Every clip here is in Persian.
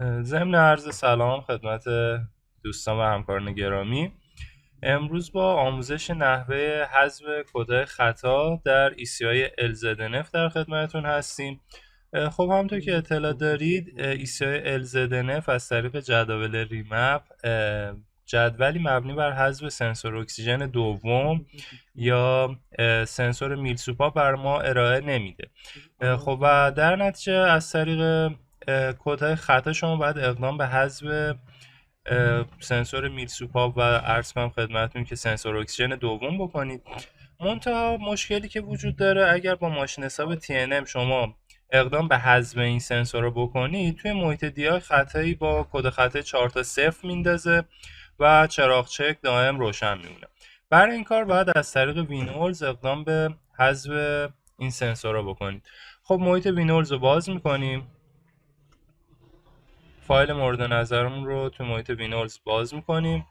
ضمن عرض سلام خدمت دوستان و همکاران گرامی. امروز با آموزش نحوه حذف کدهای خطا در ECI LZNF در خدمتتون هستیم. خب همونطور که اطلاع دارید ECI LZNF از طریق جداول ریمپ جدولی مبنی بر حذف سنسور اکسیژن دوم یا سنسور میلسوپا بر ما ارائه نمیده. خب و در نتیجه از طریق کدهای خطا شما باید اقدام به حذف سنسور میلسوپا و عرض کنم خدمتتون که سنسور اکسیژن دوم بکنید. منتها مشکلی که وجود داره اگر با ماشین حساب TNM شما اقدام به حذف این سنسور رو بکنید، توی محیط دیای خطایی با کد خطا 4 تا 0 میندازه و چراغ چک دائم روشن میمونه. برای این کار باید از طریق وینولز اقدام به حذف این سنسور رو بکنید. خب محیط وینولز رو باز میکنیم، فایل مورد نظرمون رو تو محیط وینولز باز میکنیم.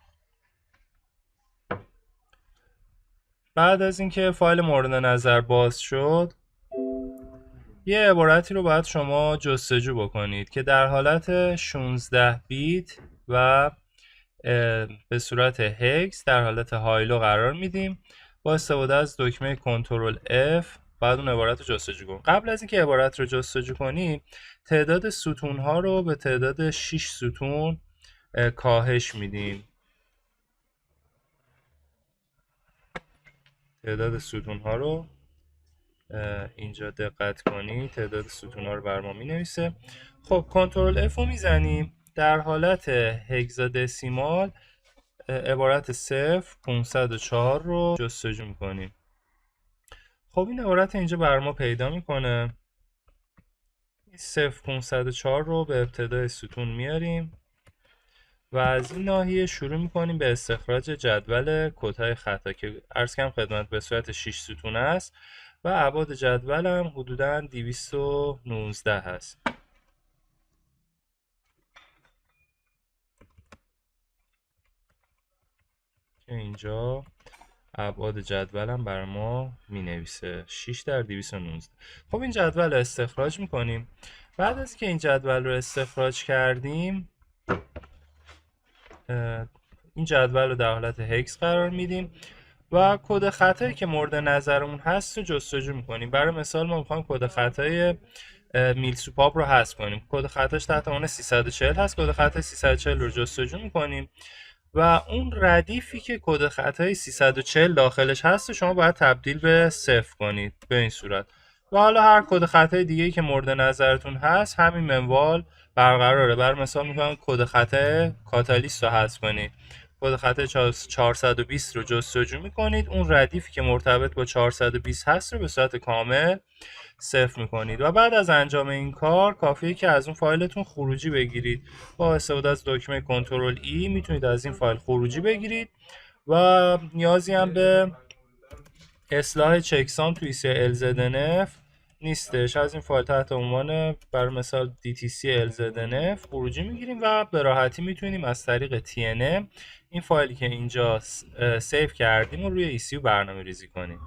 بعد از اینکه فایل مورد نظر باز شد، یه عبارتی رو باید شما جستجو بکنید که در حالت 16 بیت و به صورت هکس در حالت هایلو قرار میدیم. با استفاده از دکمه کنترل F بعد اون عبارت رو جستجو کنیم. قبل از اینکه عبارت رو جستجو کنیم، تعداد ستون ها رو به تعداد 6 ستون کاهش میدیم. تعداد ستون ها رو اینجا دقت کنید، تعداد ستون ها رو بر ما می نویسه. خب کنترل F رو میزنیم، در حالت هگزادسیمال عبارت 0504 رو جستجو میکنیم. خب این عبارت اینجا بر ما پیدا میکنه. 0504 رو به ابتدای ستون میاریم و از این ناحیه شروع میکنیم به استخراج جدول کدهای خطا که عرض کردم خدمت به صورت 6 ستون است و ابعاد جدول هم حدوداً 219 هست. که اینجا ابعاد جدول هم بر ما می نویسه 6 در 219. خب این جدول رو استخراج میکنیم. بعد از که این جدول رو استخراج کردیم، این جدول رو در حالت هکس قرار میدیم و کد خطایی که مورد نظرمون هست رو جستجو میکنیم. برای مثال ما میخوایم کد خطای میلسوپاپ رو حذف کنیم. کد خطاش تحت عنوان 340 هست. کد خطای 340 رو جستجو میکنیم و اون ردیفی که کد خطای 340 داخلش هست شما باید تبدیل به 0 کنید به این صورت. و حالا هر کد خطای دیگه‌ای که مورد نظرتون هست همین منوال برقراره. برای مثال میگم کد خطای کاتالیست رو حذف کنید. کد خطای 420 رو جستجو میکنید، اون ردیفی که مرتبط با 420 هست رو به صورت کامل صفر میکنید و بعد از انجام این کار کافیه که از اون فایلتون خروجی بگیرید. با استفاده از دکمه کنترل ای میتونید از این فایل خروجی بگیرید و نیازی هم به اصلاح چکسام توی LZNF نیستش. از این فایل تحت عنوان برای مثال DTC LZNF خروجی میگیریم و به راحتی میتونیم از طریق TNM این فایلی که اینجا سیو کردیم رو روی ECU برنامه ریزی کنیم.